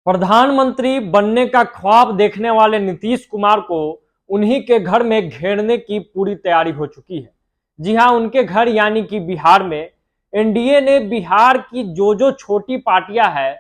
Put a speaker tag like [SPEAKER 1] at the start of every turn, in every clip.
[SPEAKER 1] प्रधानमंत्री बनने का ख्वाब देखने वाले नीतीश कुमार को उन्हीं के घर में घेरने की पूरी तैयारी हो चुकी है। जी हां, उनके घर यानी कि बिहार में एनडीए ने बिहार की जो छोटी पार्टियां हैं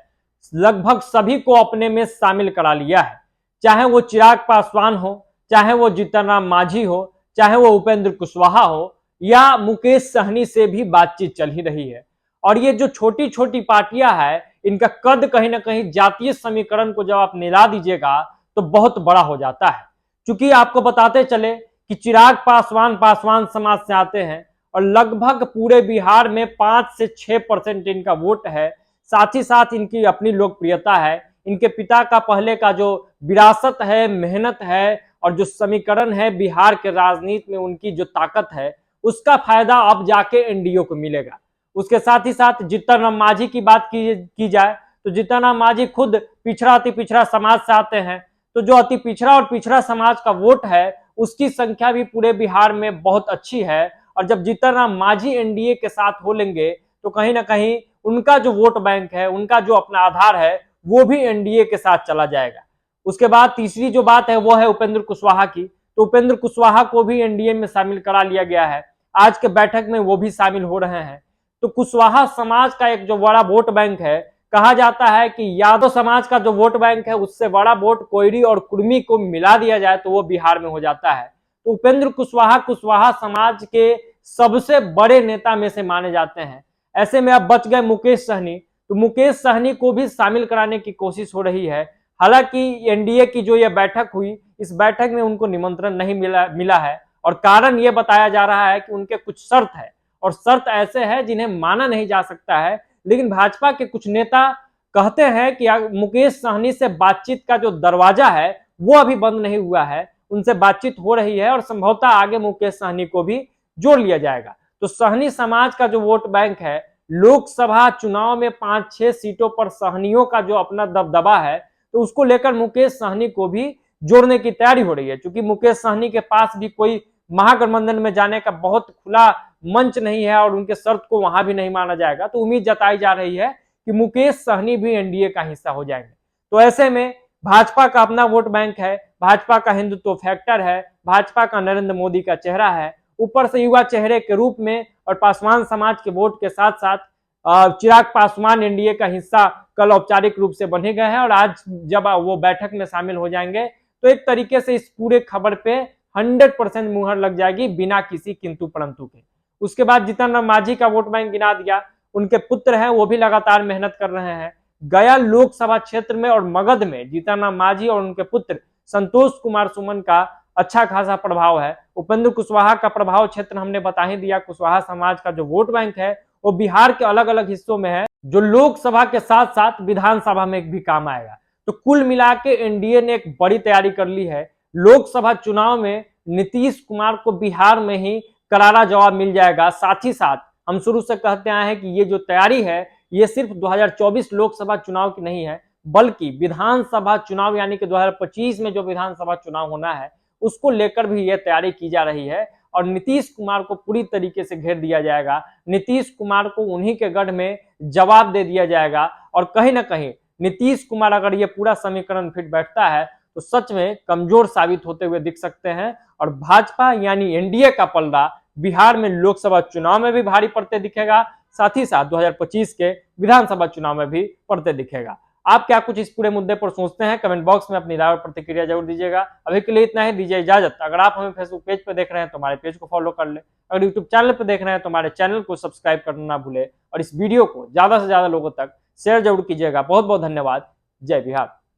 [SPEAKER 1] लगभग सभी को अपने में शामिल करा लिया है। चाहे वो चिराग पासवान हो, चाहे वो जीतन राम मांझी हो, चाहे वो उपेंद्र कुशवाहा हो या मुकेश सहनी से भी बातचीत चल ही रही है। और ये जो छोटी छोटी पार्टियां हैं इनका कद कहीं ना कहीं जातीय समीकरण को जब आप मिला दीजिएगा तो बहुत बड़ा हो जाता है। क्योंकि आपको बताते चले कि चिराग पासवान पासवान समाज से आते हैं और लगभग पूरे बिहार में 5 से 6% इनका वोट है। साथ ही साथ इनकी अपनी लोकप्रियता है। इनके पिता का पहले का जो विरासत है, मेहनत है और जो समीकरण है बिहार के राजनीति में उनकी जो ताकत है उसका फायदा अब जाके एनडीए को मिलेगा। उसके साथ ही साथ जीतन राम मांझी की बात की जाए तो जीतन राम मांझी खुद पिछड़ा अति पिछड़ा समाज से आते हैं। तो जो अति पिछड़ा और पिछड़ा समाज का वोट है उसकी संख्या भी पूरे बिहार में बहुत अच्छी है। और जब जीतन राम मांझी एनडीए के साथ हो लेंगे तो कहीं ना कहीं उनका जो वोट बैंक है, उनका जो अपना आधार है वो भी एनडीए के साथ चला जाएगा। उसके बाद तीसरी जो बात है वो है उपेंद्र कुशवाहा की। तो उपेंद्र कुशवाहा को भी एनडीए में शामिल करा लिया गया है। आज के बैठक में वो भी शामिल हो रहे हैं। तो कुशवाहा समाज का एक जो बड़ा वोट बैंक है, कहा जाता है कि यादव समाज का जो वोट बैंक है उससे बड़ा वोट कोयरी और कुर्मी को मिला दिया जाए तो वो बिहार में हो जाता है। तो उपेंद्र कुशवाहा कुशवाहा समाज के सबसे बड़े नेता में से माने जाते हैं। ऐसे में अब बच गए मुकेश सहनी। तो मुकेश सहनी को भी शामिल कराने की कोशिश हो रही है। हालांकि एनडीए की जो यह बैठक हुई, इस बैठक में उनको निमंत्रण नहीं मिला है और कारण यह बताया जा रहा है कि उनके कुछ शर्त है और शर्त ऐसे है जिन्हें माना नहीं जा सकता है। लेकिन भाजपा के कुछ नेता कहते हैं कि मुकेश सहनी से बातचीत का जो दरवाजा है वो अभी बंद नहीं हुआ है, उनसे बातचीत हो रही है और संभवतः आगे मुकेश सहनी को भी जोड़ लिया जाएगा। तो सहनी समाज का जो वोट बैंक है, लोकसभा चुनाव में 5-6 सीटों पर सहनियों का जो अपना दबदबा है तो उसको लेकर मुकेश सहनी को भी जोड़ने की तैयारी हो रही है। क्योंकि मुकेश सहनी के पास भी कोई महागठबंधन में जाने का बहुत खुला मंच नहीं है और उनके शर्त को वहां भी नहीं माना जाएगा। तो उम्मीद जताई जा रही है कि मुकेश सहनी भी एनडीए का हिस्सा हो जाएंगे। तो ऐसे में भाजपा का अपना वोट बैंक है, भाजपा का हिंदुत्व फैक्टर है, भाजपा का नरेंद्र मोदी का चेहरा है, ऊपर से युवा चेहरे के रूप में और पासवान समाज के वोट के साथ साथ चिराग पासवान एनडीए का हिस्सा कल औपचारिक रूप से बने गए हैं और आज जब वो बैठक में शामिल हो जाएंगे तो एक तरीके से इस पूरे खबर पे 100% मुहर लग जाएगी बिना किसी किंतु परंतु के। उसके बाद जीतन राम मांझी का वोट बैंक गिना दिया। उनके पुत्र हैं वो भी लगातार मेहनत कर रहे हैं। गया लोकसभा क्षेत्र में और मगध में जीतन राम मांझी और उनके पुत्र संतोष कुमार सुमन का अच्छा खासा प्रभाव है। उपेंद्र कुशवाहा का प्रभाव क्षेत्र हमने बता ही दिया। कुशवाहा समाज का जो वोट बैंक है वो बिहार के अलग अलग हिस्सों में है जो लोकसभा के साथ साथ विधानसभा में भी काम आएगा। तो कुल मिला के एनडीए ने एक बड़ी तैयारी कर ली है। लोकसभा चुनाव में नीतीश कुमार को बिहार में ही करारा जवाब मिल जाएगा। साथ ही साथ हम शुरू से कहते आए हैं कि ये जो तैयारी है ये सिर्फ 2024 लोकसभा चुनाव की नहीं है बल्कि विधानसभा चुनाव यानी कि 2025 में जो विधानसभा चुनाव होना है उसको लेकर भी यह तैयारी की जा रही है। और नीतीश कुमार को पूरी तरीके से घेर दिया जाएगा। नीतीश कुमार को उन्हीं के गढ़ में जवाब दे दिया जाएगा और कहीं ना कहीं नीतीश कुमार अगर ये पूरा समीकरण फिट बैठता है तो सच में कमजोर साबित होते हुए दिख सकते हैं और भाजपा यानी एनडीए का पलड़ा बिहार में लोकसभा चुनाव में भी भारी पड़ते दिखेगा, साथ ही साथ 2025 के विधानसभा चुनाव में भी पड़ते दिखेगा। आप क्या कुछ इस पूरे मुद्दे पर सोचते हैं? कमेंट बॉक्स में अपनी राय और प्रतिक्रिया जरूर दीजिएगा। अभी के लिए इतना ही, दीजिए इजाजत। अगर आप हमें फेसबुक पेज पर देख रहे हैं तो हमारे पेज को फॉलो कर ले। अगर यूट्यूब चैनल पर देख रहे हैं तो हमारे चैनल को सब्सक्राइब करना ना भूले और इस वीडियो को ज्यादा से ज्यादा लोगों तक शेयर जरूर कीजिएगा। बहुत बहुत धन्यवाद। जय बिहार।